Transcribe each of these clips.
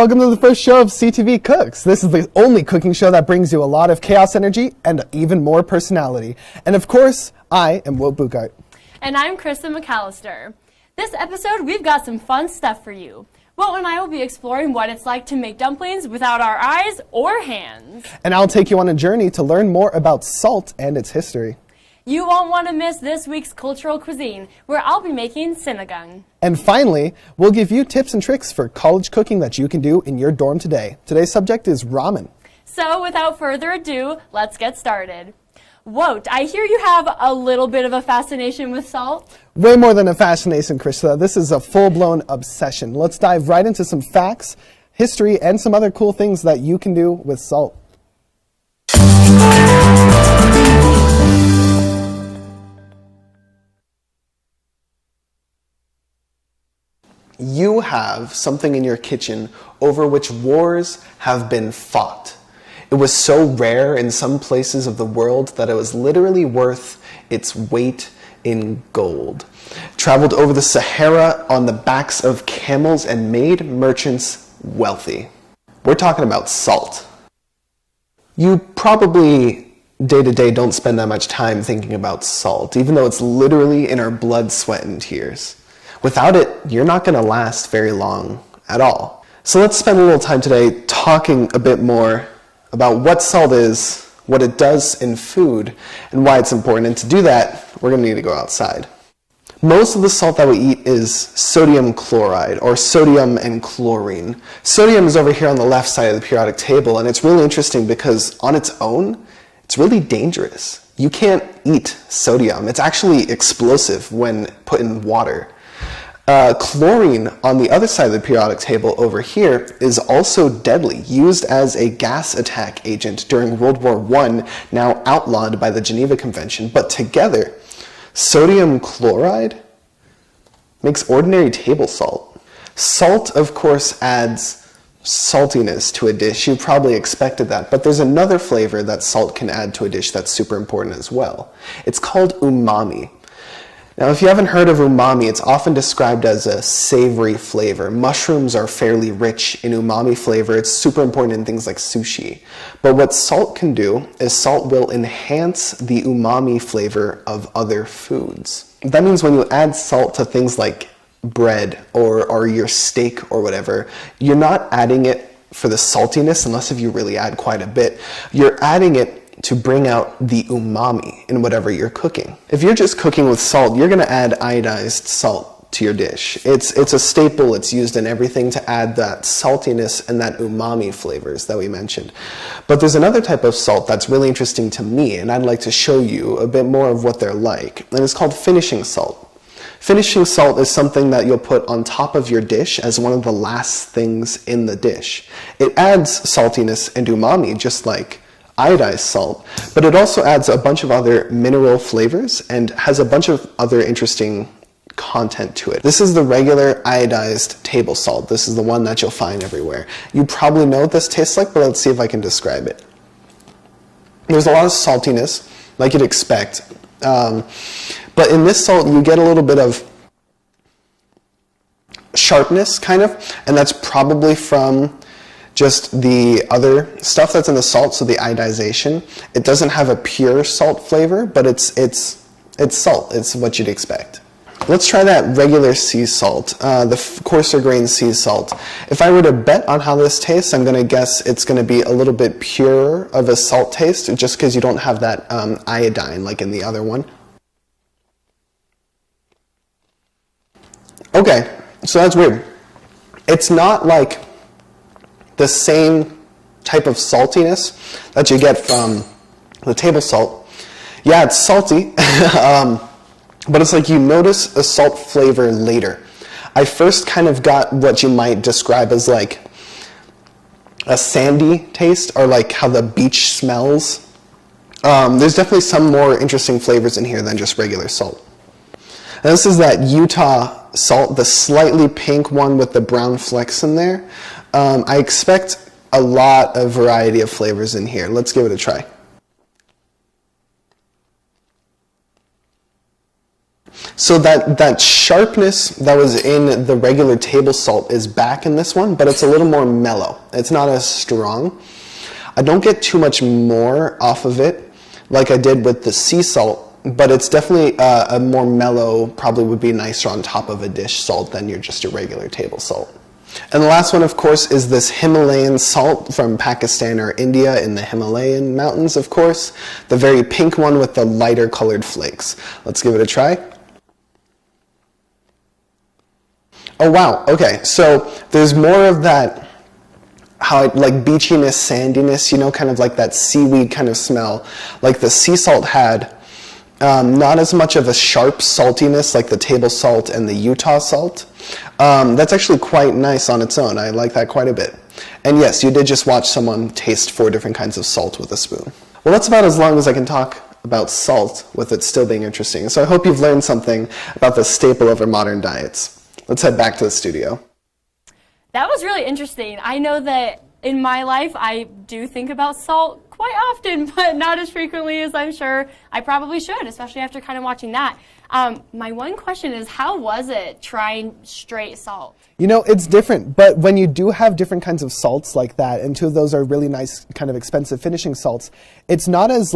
welcome to the first show of CTV Cooks. This is the only cooking show that brings you a lot of chaos energy and even more personality. And of course, I am Wout Bouckaert. And I'm Krista McAlister. This episode, we've got some fun stuff for you. Wout and I will be exploring what it's like to make dumplings without our eyes or hands. And I'll take you on a journey to learn more about salt and its history. You won't want to miss this week's cultural cuisine, where I'll be making singung. And finally, we'll give you tips and tricks for college cooking that you can do in your dorm today. Today's subject is ramen. So without further ado, let's get started. Wout, I hear you have a little bit of a fascination with salt. Way more than a fascination, Krista. This is a full-blown obsession. Let's dive right into some facts, history, and some other cool things that you can do with salt. You have something in your kitchen over which wars have been fought. It was so rare in some places of the world that it was literally worth its weight in gold. Traveled over the Sahara on the backs of camels and made merchants wealthy. We're talking about salt. You probably day to day don't spend that much time thinking about salt, even though it's literally in our blood, sweat, and tears. Without it, you're not going to last very long at all. So let's spend a little time today talking a bit more about what salt is, what it does in food, and why it's important. And to do that, we're going to need to go outside. Most of the salt that we eat is sodium chloride, or sodium and chlorine. Sodium is over here on the left side of the periodic table, and it's really interesting because on its own, it's really dangerous. You can't eat sodium. It's actually explosive when put in water. Chlorine on the other side of the periodic table over here is also deadly, used as a gas attack agent during World War I, now outlawed by the Geneva Convention. But together, sodium chloride makes ordinary table salt. Salt, of course, adds saltiness to a dish. You probably expected that, but there's another flavor that salt can add to a dish that's super important as well. It's called umami. Now, if you haven't heard of umami, it's often described as a savory flavor. Mushrooms are fairly rich in umami flavor. It's super important in things like sushi. But what salt can do is salt will enhance the umami flavor of other foods. That means when you add salt to things like bread or your steak or whatever, you're not adding it for the saltiness, unless if you really add quite a bit. You're adding it to bring out the umami in whatever you're cooking. If you're just cooking with salt, you're going to add iodized salt to your dish. It's a staple. It's used in everything to add that saltiness and that umami flavors that we mentioned. But there's another type of salt that's really interesting to me, and I'd like to show you a bit more of what they're like. And it's called finishing salt. Finishing salt is something that you'll put on top of your dish as one of the last things in the dish. It adds saltiness and umami, just like iodized salt, but it also adds a bunch of other mineral flavors and has a bunch of other interesting content to it. This is the regular iodized table salt. This is the one that you'll find everywhere. You probably know what this tastes like, but let's see if I can describe it. There's a lot of saltiness, like you'd expect, but in this salt you get a little bit of sharpness, kind of, and that's probably from just the other stuff that's in the salt, so the iodization. It doesn't have a pure salt flavor, but it's salt. It's what you'd expect. Let's try that regular sea salt, the coarser grain sea salt. If I were to bet on how this tastes, I'm going to guess it's going to be a little bit purer of a salt taste, just because you don't have that iodine like in the other one. Okay, so that's weird. It's not like the same type of saltiness that you get from the table salt. Yeah, it's salty, but it's like you notice a salt flavor later. I first kind of got what you might describe as like a sandy taste, or like how the beach smells. There's definitely some more interesting flavors in here than just regular salt. And this is that Utah salt, the slightly pink one with the brown flecks in there. I expect a lot of variety of flavors in here. Let's give it a try. So that sharpness that was in the regular table salt is back in this one, but it's a little more mellow. It's not as strong. I don't get too much more off of it like I did with the sea salt, but it's definitely a more mellow, probably would be nicer on top of a dish salt than just a regular table salt. And the last one, of course, is this Himalayan salt from Pakistan or India in the Himalayan mountains, of course. The very pink one with the lighter colored flakes. Let's give it a try. Oh wow, okay, so there's more of that, like beachiness, sandiness, kind of like that seaweed kind of smell, like the sea salt had. Not as much of a sharp saltiness like the table salt and the Utah salt. That's actually quite nice on its own. I like that quite a bit. And yes, you did just watch someone taste 4 different kinds of salt with a spoon. Well, that's about as long as I can talk about salt with it still being interesting. So I hope you've learned something about the staple of our modern diets. Let's head back to the studio. That was really interesting. I know that in my life, I do think about salt quite often, but not as frequently as I'm sure I probably should, especially after kind of watching that. My one question is, how was it trying straight salt? It's different, but when you do have different kinds of salts like that, and 2 of those are really nice, kind of expensive finishing salts, it's not as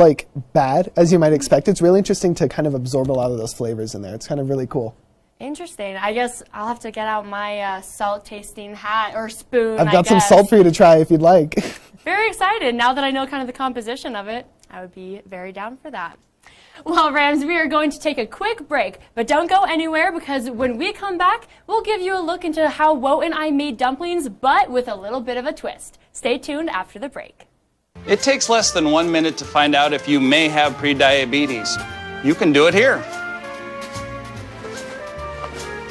bad as you might expect. It's really interesting to kind of absorb a lot of those flavors in there. It's kind of really cool. Interesting. I guess I'll have to get out my salt tasting hat or spoon. I've got some salt for you to try if you'd like. Very excited. Now that I know kind of the composition of it, I would be very down for that. Well, Rams, we are going to take a quick break, but don't go anywhere because when we come back, we'll give you a look into how Wout and I made dumplings, but with a little bit of a twist. Stay tuned after the break. It takes less than 1 minute to find out if you may have prediabetes. You can do it here.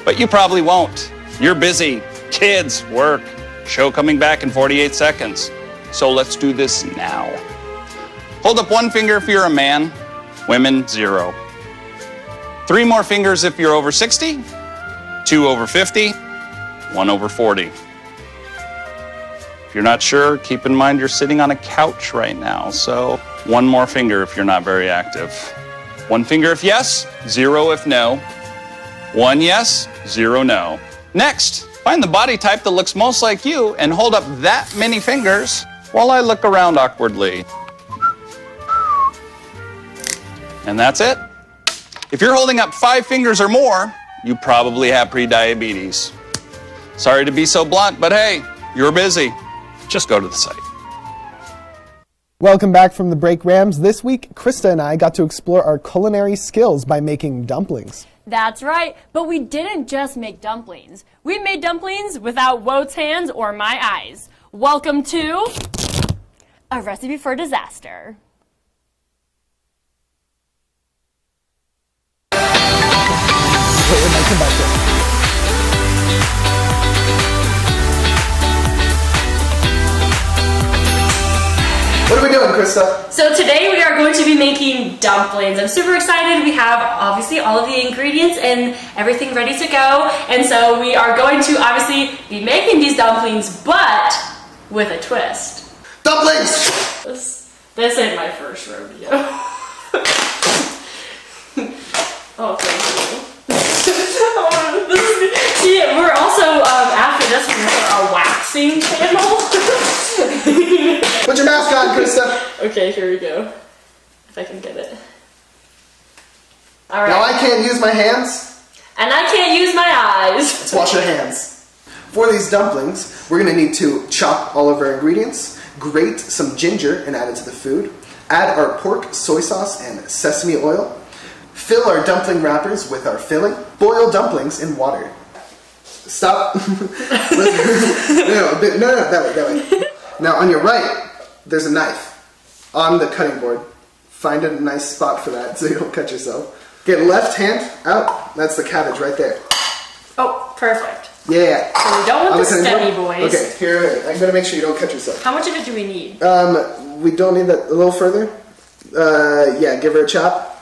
But you probably won't. You're busy. Kids, work, show coming back in 48 seconds. So let's do this now. Hold up 1 finger if you're a man. Women, 0. 3 more fingers if you're over 60. 2 over 50. 1 over 40. If you're not sure, keep in mind you're sitting on a couch right now. So 1 more finger if you're not very active. 1 finger if yes, 0 if no. 1 yes, 0 no. Next, find the body type that looks most like you and hold up that many fingers while I look around awkwardly. And that's it. If you're holding up 5 fingers or more, you probably have prediabetes. Sorry to be so blunt, but hey, you're busy. Just go to the site. Welcome back from the break, Rams. This week, Krista and I got to explore our culinary skills by making dumplings. That's right, but we didn't just make dumplings. We made dumplings without Wout's hands or my eyes. Welcome to A Recipe for Disaster. What are we doing, Krista? So today we are going to be making dumplings. I'm super excited. We have obviously all of the ingredients and everything ready to go. And so we are going to obviously be making these dumplings, but with a twist. Dumplings! This ain't my first rodeo. Oh, thank you. See, we're also, after this, we're going to start our waxing channel. Put your mask on, Krista. Okay, here we go. If I can get it. All right. Now I can't use my hands. And I can't use my eyes. Let's wash your hands. For these dumplings, we're going to need to chop all of our ingredients, grate some ginger and add it to the food, add our pork, soy sauce, and sesame oil, fill our dumpling wrappers with our filling, boil dumplings in water. Stop. No, that way. Now on your right, there's a knife on the cutting board. Find a nice spot for that so you don't cut yourself. Get left hand out. That's the cabbage right there. Oh, perfect. Yeah. So we don't want the STEMmy boys. Okay, here, I'm going to make sure you don't cut yourself. How much of it do we need? We don't need that. A little further. Yeah, give her a chop.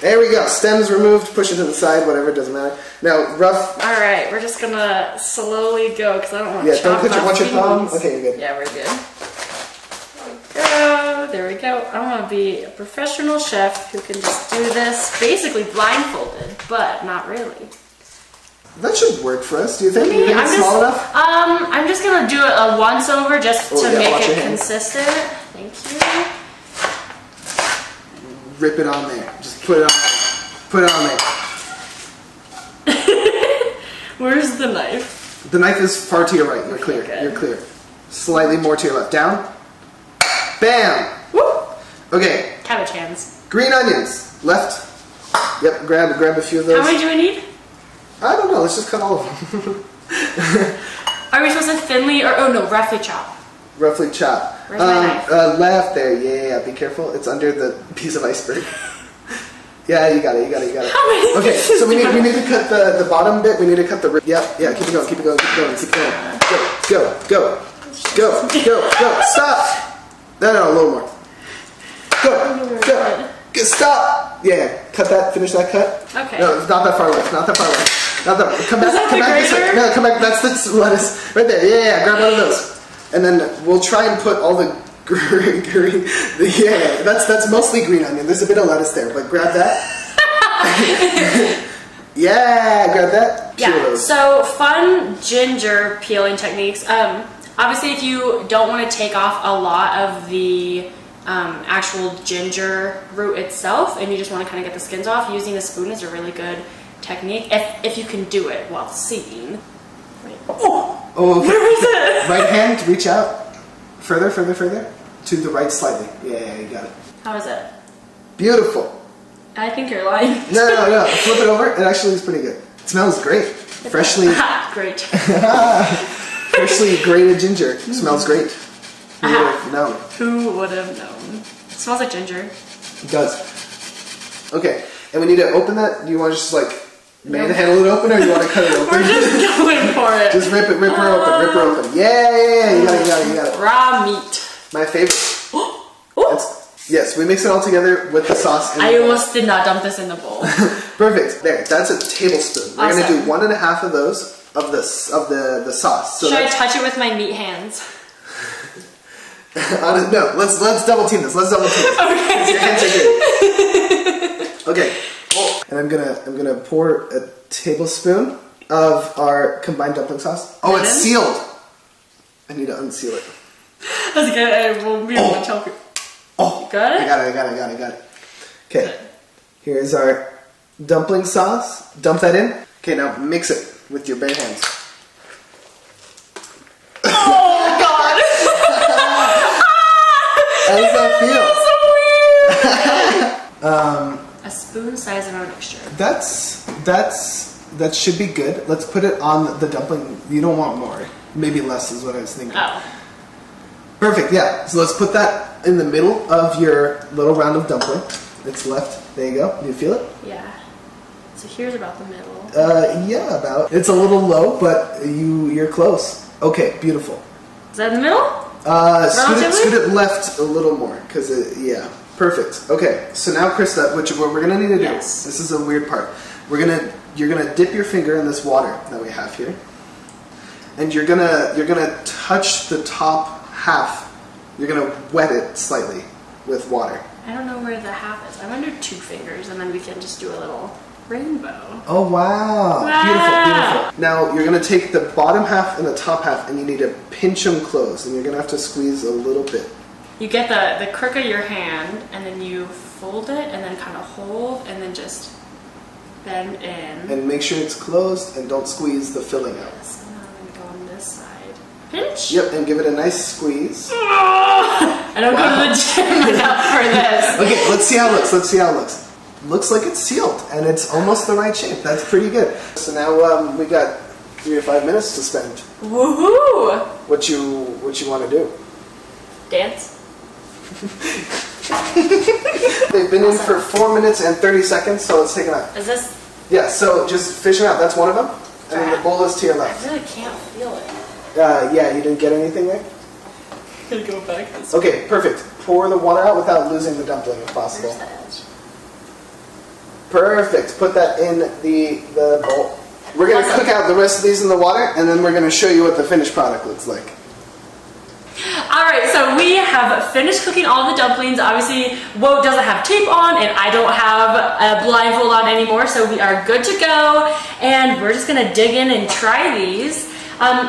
There we go. Stems removed. Push it to the side. Whatever. It doesn't matter. Now, rough. All right. We're just going to slowly go because I don't want to chop. Yeah, don't put my your palm. fingers. Okay, you're good. Yeah, we're good. Go. There we go. I want to be a professional chef who can just do this basically blindfolded, but not really. That should work for us. Do you think? Me, You think it's small enough? I'm just gonna do it a once over just to make watch your it hand. consistent. Thank you. Rip it on there. Just put it on there. Put it on there. Where's the knife? The knife is far to your right. You're clear. good. You're clear. Slightly more to your left. Down. Bam! Woo! Okay. Cabbage hands. Green onions. Left. Yep. Grab a few of those. How many do we need? I don't know. Let's just cut all of them. Are we supposed to thinly or roughly chop? Roughly chop. Where's my knife? Left there. Yeah. Be careful. It's under the piece of iceberg. Yeah, you got it. How many Okay, pieces so we do I need to cut the bottom bit. We need to cut the rib. Yeah. Keep it going. Keep going. Go. Stop. No, a little more. Go. Stop. Yeah. Cut that. Finish that cut. Okay. No, it's not that far left. Come back. Come back this way. No, come back. That's the lettuce right there. Yeah. Grab one of those, and then we'll try and put all the green. Yeah, that's mostly green onion. There's a bit of lettuce there, but grab that. Yeah, grab that. Yeah. So fun ginger peeling techniques. Obviously, if you don't want to take off a lot of the actual ginger root itself, and you just want to kind of get the skins off, using a spoon is a really good technique if you can do it while seeing. Wait. Oh, okay. Where is it? Right hand, reach out. Further. To the right slightly. Yeah, you got it. How is it? Beautiful. I think you're lying. No. Flip it over. It actually is pretty good. It smells great. Freshly grated ginger. It smells great. Who would have known? Who would have known? It smells like ginger. It does. Okay, and we need to open that. Do you want to just like manhandle it open, or do you want to cut it open? We're just going for it. Just rip her open. Yeah. You got it. Raw meat. My favorite. Yes, we mix it all together with the sauce. I almost did not dump this in the bowl. Perfect. There, that's a tablespoon. We're Awesome. gonna do 1.5 of those of the sauce. So Should I touch it with my meat hands? no, let's double team this. Okay. Your hands are good. Okay. And I'm gonna pour a tablespoon of our combined dumpling sauce. Oh, it's sealed. I need to unseal it. That's good. I won't be able to tell you. Oh, got it? I got it. Okay, here's our dumpling sauce. Dump that in. Okay, now mix it with your bare hands. Oh God! How does that feel? So weird. A spoon size of our mixture. That should be good. Let's put it on the dumpling. You don't want more. Maybe less is what I was thinking. Oh. Perfect, yeah. So let's put that in the middle of your little round of dumpling. It's left. There you go. Do you feel it? Yeah. So here's about the middle. Yeah, about. It's a little low, but you're close. Okay, beautiful. Is that in the middle? Scoot it left a little more, because yeah. Perfect. Okay, so now Krista, what we're gonna need to do. Yes. This is a weird part. You're gonna dip your finger in this water that we have here, and you're gonna touch the top half. You're gonna wet it slightly with water. I don't know where the half is. I'm gonna do 2 fingers, and then we can just do a little rainbow. Oh wow! Beautiful. Now you're gonna take the bottom half and the top half, and you need to pinch them closed, and you're gonna have to squeeze a little bit. You get the crook of your hand, and then you fold it, and then kind of hold, and then just bend in. And make sure it's closed, and don't squeeze the filling out. So now I'm gonna go on this side. Pinch. Yep, and give it a nice squeeze. I don't go to the gym enough for this. Okay, let's see how it looks. Looks like it's sealed, and it's almost the right shape. That's pretty good. So now we got 3 or 5 minutes to spend. Woohoo! What you want to do? Dance. They've been in for 4 minutes and 30 seconds, so let's take them out. Is this? Yeah, so just fish them out. That's one of them, and then the bowl is to your I left. really can't feel it. Yeah, you didn't get anything there? I'm gonna go back this way. Okay, perfect. Pour the water out without losing the dumpling if possible. Where's the edge? Perfect. Put that in the bowl. We're going to cook out the rest of these in the water, and then we're going to show you what the finished product looks like. Alright, so we have have finished cooking all the dumplings. Obviously, Wout doesn't have tape on and I don't have a blindfold on anymore, so we are good to go. And we're just gonna dig in and try these.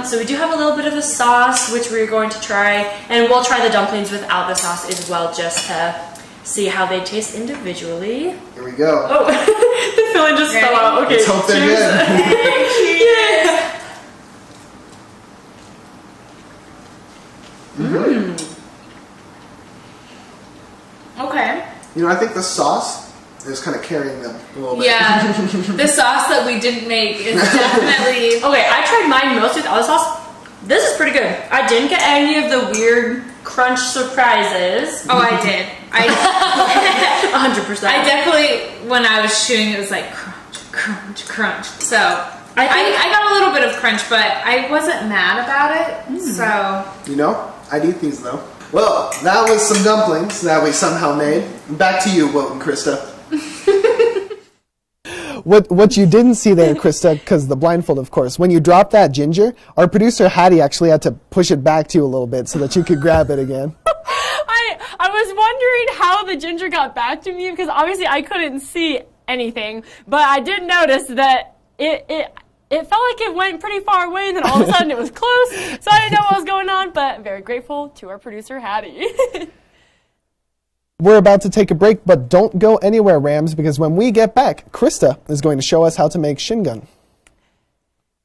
So we do have a little bit of the sauce, which we're going to try, and we'll try the dumplings without the sauce as well, just to see how they taste individually. Here we go. Oh, the filling just fell out. Okay, let's hope they're good. Cheers. Okay. You know, I think the sauce is kind of carrying them a little bit. Yeah, the sauce that we didn't make is definitely... Okay, I tried mine mostly with other sauce. This is pretty good. I didn't get any of the weird crunch surprises. Oh, I did. 100%. I definitely, when I was chewing, it was like crunch, crunch, crunch. So I got a little bit of crunch, but I wasn't mad about it. So You know, I'd eat these though. Well, that was some dumplings that we somehow made. Back to you, Wout and Krista. What you didn't see there, Krista, because the blindfold, of course, when you dropped that ginger, our producer Hattie actually had to push it back to you a little bit so that you could grab it again. I was wondering how the ginger got back to me because obviously I couldn't see anything, but I did notice that it felt like it went pretty far away and then all of a sudden it was close, so I didn't know what was going on, but very grateful to our producer Hattie. We're about to take a break, but don't go anywhere, Rams, because when we get back, Krista is going to show us how to make shingun.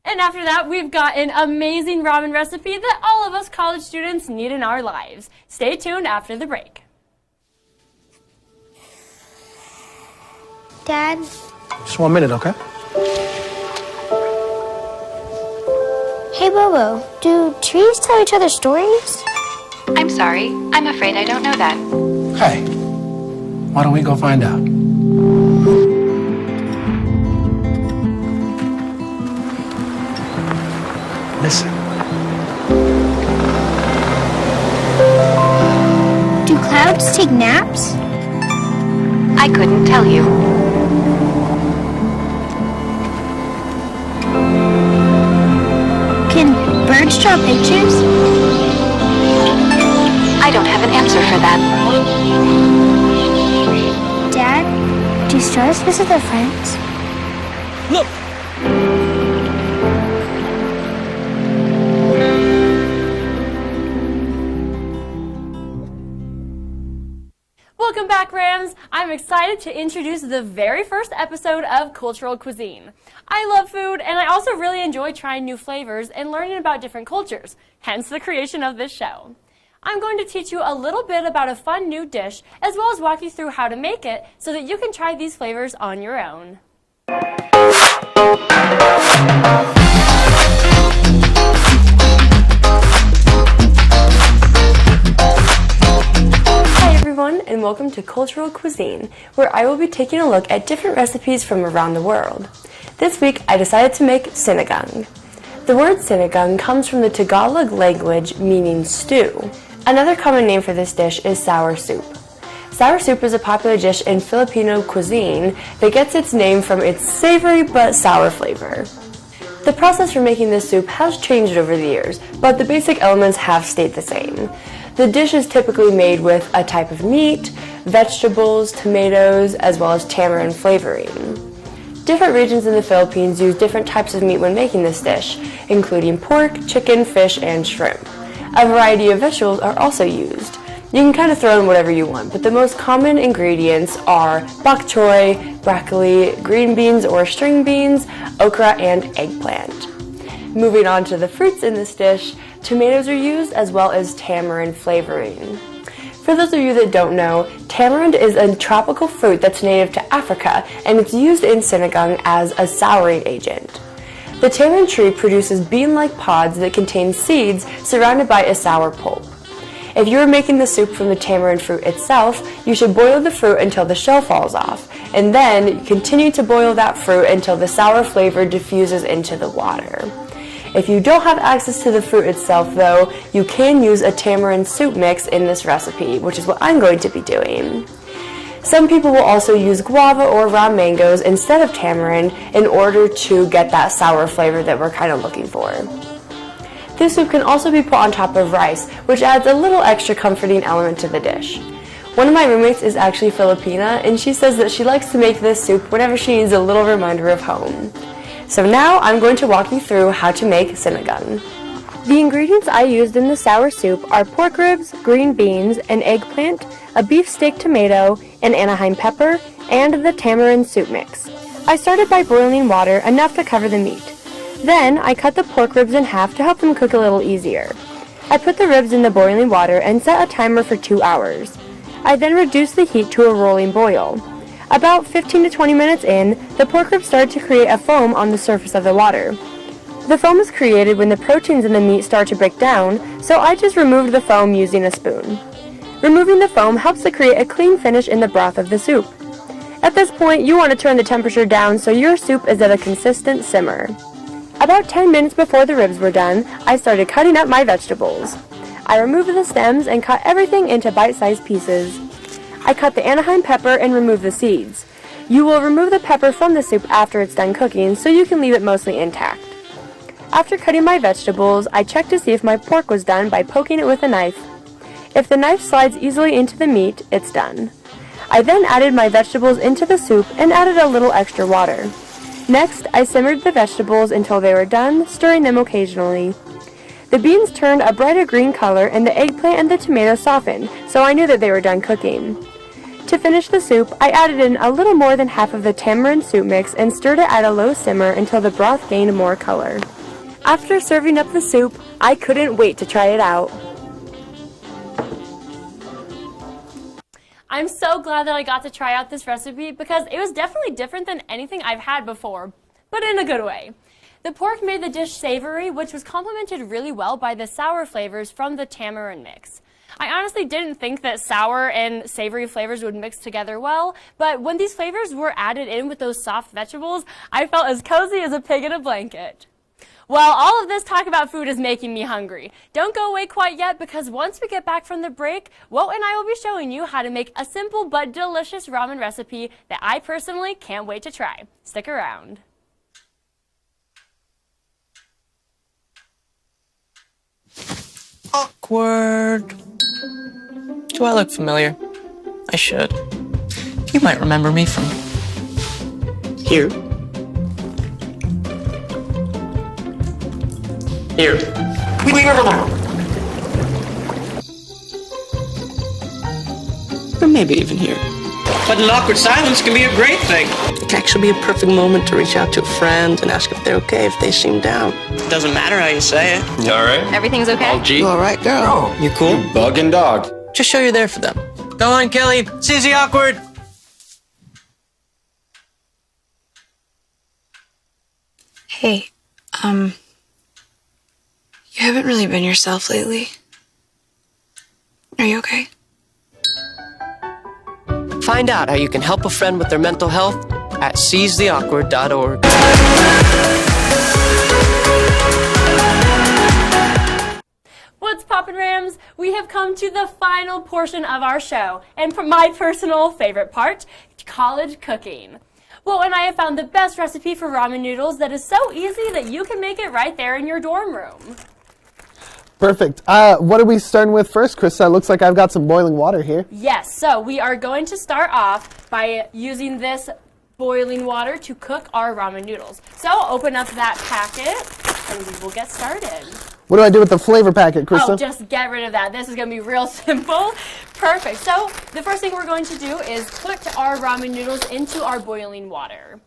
And after that, we've got an amazing ramen recipe that all of us college students need in our lives. Stay tuned after the break. Dad? Just 1 minute, okay? Hey, Bobo, do trees tell each other stories? I'm sorry. I'm afraid I don't know that. Hey, why don't we go find out? Listen. Do clouds take naps? I couldn't tell you. Can birds draw pictures? I don't have an answer for that. Dad, do stars visit their friends? Look! Welcome back, Rams. I'm excited to introduce the very first episode of Cultural Cuisine. I love food, and I also really enjoy trying new flavors and learning about different cultures, hence the creation of this show. I'm going to teach you a little bit about a fun new dish, as well as walk you through how to make it so that you can try these flavors on your own. Hi everyone, and welcome to Cultural Cuisine, where I will be taking a look at different recipes from around the world. This week, I decided to make singung. The word singung comes from the Tagalog language meaning stew. Another common name for this dish is sour soup. Sour soup is a popular dish in Filipino cuisine that gets its name from its savory but sour flavor. The process for making this soup has changed over the years, but the basic elements have stayed the same. The dish is typically made with a type of meat, vegetables, tomatoes, as well as tamarind flavoring. Different regions in the Philippines use different types of meat when making this dish, including pork, chicken, fish, and shrimp. A variety of vegetables are also used. You can kind of throw in whatever you want, but the most common ingredients are bok choy, broccoli, green beans or string beans, okra, and eggplant. Moving on to the fruits in this dish, tomatoes are used as well as tamarind flavoring. For those of you that don't know, tamarind is a tropical fruit that's native to Africa, and it's used in sinigang as a souring agent. The tamarind tree produces bean-like pods that contain seeds surrounded by a sour pulp. If you are making the soup from the tamarind fruit itself, you should boil the fruit until the shell falls off, and then continue to boil that fruit until the sour flavor diffuses into the water. If you don't have access to the fruit itself, though, you can use a tamarind soup mix in this recipe, which is what I'm going to be doing. Some people will also use guava or raw mangoes instead of tamarind in order to get that sour flavor that we're kind of looking for. This soup can also be put on top of rice, which adds a little extra comforting element to the dish. One of my roommates is actually Filipina, and she says that she likes to make this soup whenever she needs a little reminder of home. So now I'm going to walk you through how to make singung. The ingredients I used in the sour soup are pork ribs, green beans, an eggplant, a beef steak tomato, an Anaheim pepper, and the tamarind soup mix. I started by boiling water enough to cover the meat. Then I cut the pork ribs in half to help them cook a little easier. I put the ribs in the boiling water and set a timer for 2 hours. I then reduced the heat to a rolling boil. About 15 to 20 minutes in, the pork ribs started to create a foam on the surface of the water. The foam is created when the proteins in the meat start to break down, so I just removed the foam using a spoon. Removing the foam helps to create a clean finish in the broth of the soup. At this point, you want to turn the temperature down so your soup is at a consistent simmer. About 10 minutes before the ribs were done, I started cutting up my vegetables. I removed the stems and cut everything into bite-sized pieces. I cut the Anaheim pepper and removed the seeds. You will remove the pepper from the soup after it's done cooking so you can leave it mostly intact. After cutting my vegetables, I checked to see if my pork was done by poking it with a knife. If the knife slides easily into the meat, it's done. I then added my vegetables into the soup and added a little extra water. Next, I simmered the vegetables until they were done, stirring them occasionally. The beans turned a brighter green color and the eggplant and the tomato softened, so I knew that they were done cooking. To finish the soup, I added in a little more than half of the tamarind soup mix and stirred it at a low simmer until the broth gained more color. After serving up the soup, I couldn't wait to try it out. I'm so glad that I got to try out this recipe because it was definitely different than anything I've had before, but in a good way. The pork made the dish savory, which was complemented really well by the sour flavors from the tamarind mix. I honestly didn't think that sour and savory flavors would mix together well, but when these flavors were added in with those soft vegetables, I felt as cozy as a pig in a blanket. Well, all of this talk about food is making me hungry. Don't go away quite yet because once we get back from the break, Wout and I will be showing you how to make a simple but delicious ramen recipe that I personally can't wait to try. Stick around. Awkward. Do I look familiar? I should. You might remember me from here. Here. Or maybe even here. But an awkward silence can be a great thing. It can actually be a perfect moment to reach out to a friend and ask if they're okay if they seem down. It doesn't matter how you say it. You alright? Everything's okay? All G? You alright, girl? You cool? You bugging dog. Just show you're there for them. Go on, Kelly. Susie Awkward. Hey, you haven't really been yourself lately. Are you okay? Find out how you can help a friend with their mental health at seizetheawkward.org. What's poppin', Rams? We have come to the final portion of our show, and for my personal favorite part, college cooking. Well, and I have found the best recipe for ramen noodles that is so easy that you can make it right there in your dorm room. Perfect. What are we starting with first, Krista? Looks like I've got some boiling water here. Yes, so we are going to start off by using this boiling water to cook our ramen noodles. So open up that packet and we will get started. What do I do with the flavor packet, Krista? Oh, just get rid of that. This is going to be real simple. Perfect. So the first thing we're going to do is put our ramen noodles into our boiling water.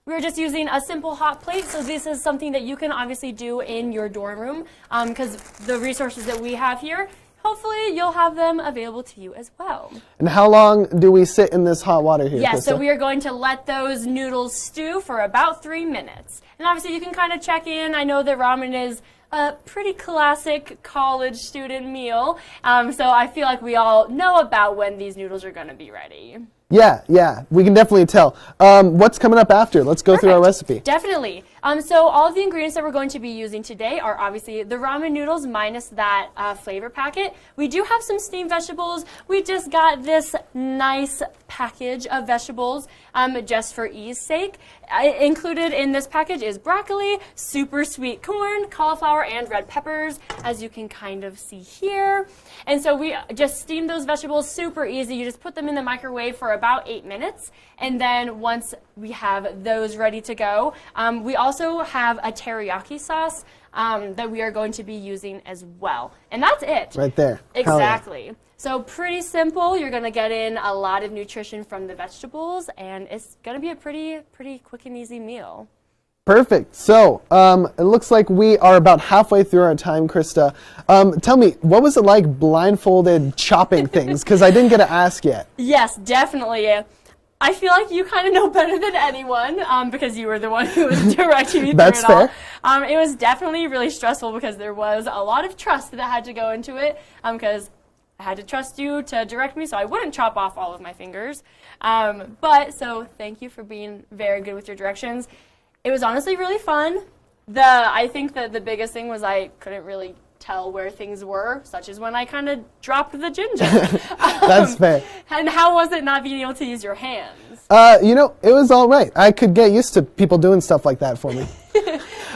We're just using a simple hot plate, so this is something that you can obviously do in your dorm room because the resources that we have here, hopefully you'll have them available to you as well. And how long do we sit in this hot water here, Yes, Krista? so we are going to let those noodles stew for about 3 minutes. And obviously you can kind of check in. I know that ramen is a pretty classic college student meal, so I feel like we all know about when these noodles are going to be ready. Yeah, we can definitely tell. What's coming up after? Let's go through our recipe. Definitely. So all of the ingredients that we're going to be using today are obviously the ramen noodles minus that flavor packet. We do have some steamed vegetables. We just got this nice package of vegetables just for ease sake. Included in this package is broccoli, super sweet corn, cauliflower, and red peppers, as you can kind of see here. And so we just steam those vegetables, super easy. You just put them in the microwave for about 8 minutes. And then once we have those ready to go, we also have a teriyaki sauce that we are going to be using as well. And that's it. Right there. Exactly. Yeah. So pretty simple. You're going to get in a lot of nutrition from the vegetables, and it's going to be a pretty quick and easy meal. Perfect. So it looks like we are about halfway through our time, Krista. Tell me, what was it like blindfolded chopping things? Because I didn't get to ask yet. Yes, definitely. I feel like you kind of know better than anyone because you were the one who was directing me through That's it fair. all. It was definitely really stressful because there was a lot of trust that had to go into it because I had to trust you to direct me so I wouldn't chop off all of my fingers. So thank you for being very good with your directions. It was honestly really fun. I think that the biggest thing was I couldn't really tell where things were, such as when I kind of dropped the ginger. That's fair. And how was it not being able to use your hands? It was all right. I could get used to people doing stuff like that for me.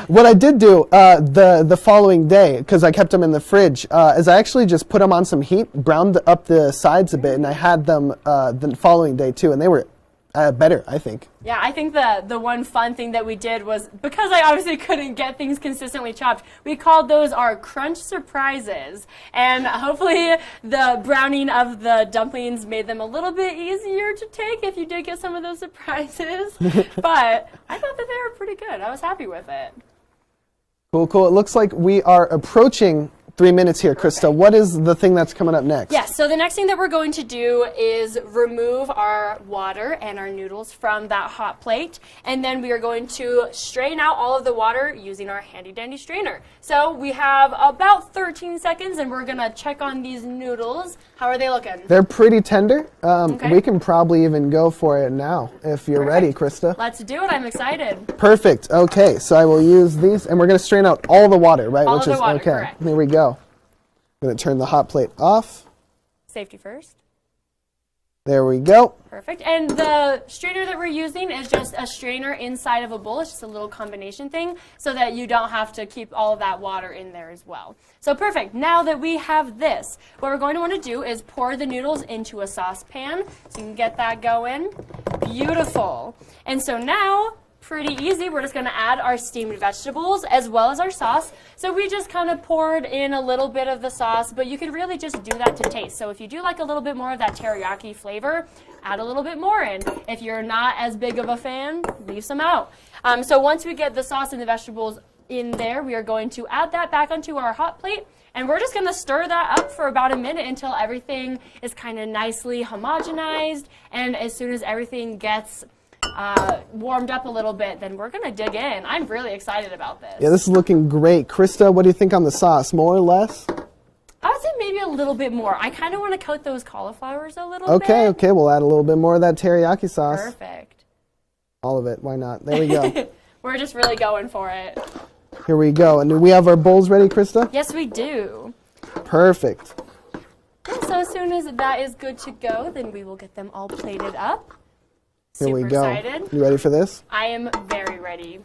What I did do the following day, because I kept them in the fridge, is I actually just put them on some heat, browned up the sides a bit, and I had them the following day too, and they were better, I think. Yeah, I think the one fun thing that we did was, because I obviously couldn't get things consistently chopped, we called those our crunch surprises. And hopefully the browning of the dumplings made them a little bit easier to take if you did get some of those surprises. But I thought that they were pretty good. I was happy with it. Cool. It looks like we are approaching 3 minutes here, Krista. What is the thing that's coming up next? Yes, so the next thing that we're going to do is remove our water and our noodles from that hot plate, and then we are going to strain out all of the water using our handy dandy strainer. So we have about 13 seconds, and we're going to check on these noodles. How are they looking? They're pretty tender. Okay. We can probably even go for it now if you're ready, Krista. Let's do it. I'm excited. Perfect. Okay, so I will use these, and we're going to strain out all the water, right? All of the water, okay. correct. Here we go. I'm going to turn the hot plate off. Safety first. There we go. Perfect. And the strainer that we're using is just a strainer inside of a bowl. It's just a little combination thing so that you don't have to keep all of that water in there as well. So perfect. Now that we have this, what we're going to want to do is pour the noodles into a saucepan so you can get that going. Beautiful. And so now, pretty easy, we're just going to add our steamed vegetables as well as our sauce. So we just kind of poured in a little bit of the sauce, but you can really just do that to taste. So if you do like a little bit more of that teriyaki flavor, add a little bit more in. If you're not as big of a fan, leave some out. So once we get the sauce and the vegetables in there, we are going to add that back onto our hot plate. And we're just going to stir that up for about a minute until everything is kind of nicely homogenized. And as soon as everything gets warmed up a little bit, then we're going to dig in. I'm really excited about this. Yeah, this is looking great. Krista, what do you think on the sauce? More or less? I would say maybe a little bit more. I kind of want to coat those cauliflowers a little bit. Okay, we'll add a little bit more of that teriyaki sauce. Perfect. All of it, why not? There we go. We're just really going for it. Here we go. And do we have our bowls ready, Krista? Yes, we do. Perfect. And so as soon as that is good to go, then we will get them all plated up. Here we go. Excited. You ready for this? I am very ready.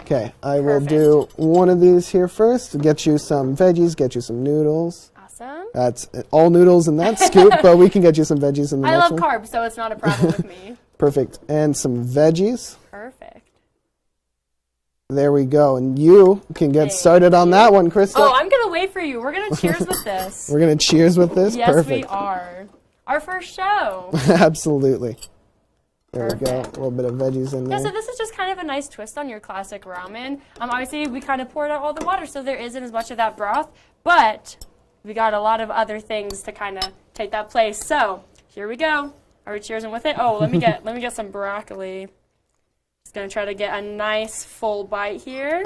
Okay, I will do one of these here first. Get you some veggies, get you some noodles. Awesome. That's all noodles in that scoop, but we can get you some veggies in the next one. I love carbs, so it's not a problem with me. Perfect. And some veggies. Perfect. There we go. And you can get started on that one, Krista. Oh, I'm going to wait for you. We're going to cheers with this. We're going to cheers with this? Yes, Perfect. we are. Our first show. Absolutely. There we go. A little bit of veggies in there. Yeah, so this is just kind of a nice twist on your classic ramen. Obviously, we kind of poured out all the water, so there isn't as much of that broth, but we got a lot of other things to kind of take that place. So here we go. Are we cheersing with it? Oh, let me get some broccoli. Just gonna try to get a nice full bite here.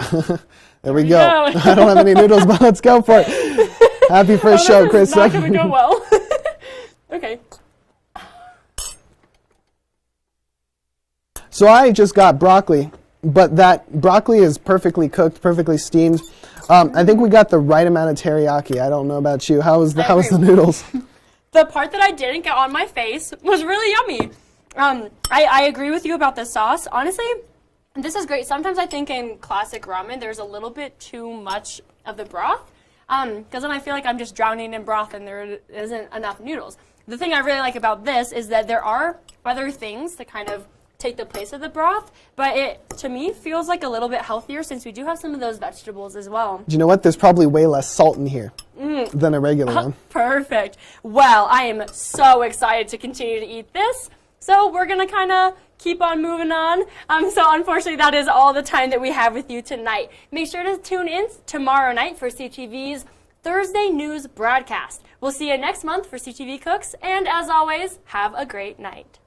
There we go. I don't have any noodles, but let's go for it. Happy first show, Krista. Not gonna go well. Okay. So I just got broccoli, but that broccoli is perfectly cooked, perfectly steamed. I think we got the right amount of teriyaki. I don't know about you. How was the noodles? The part that I didn't get on my face was really yummy. I agree with you about the sauce. Honestly, this is great. Sometimes I think in classic ramen there's a little bit too much of the broth, because then I feel like I'm just drowning in broth and there isn't enough noodles. The thing I really like about this is that there are other things to kind of take the place of the broth, but it, to me, feels like a little bit healthier since we do have some of those vegetables as well. Do you know what? There's probably way less salt in here than a regular one. Perfect. Well, I am so excited to continue to eat this. So we're going to kind of keep on moving on. So unfortunately, that is all the time that we have with you tonight. Make sure to tune in tomorrow night for CTV's Thursday News broadcast. We'll see you next month for CTV Cooks, and as always, have a great night.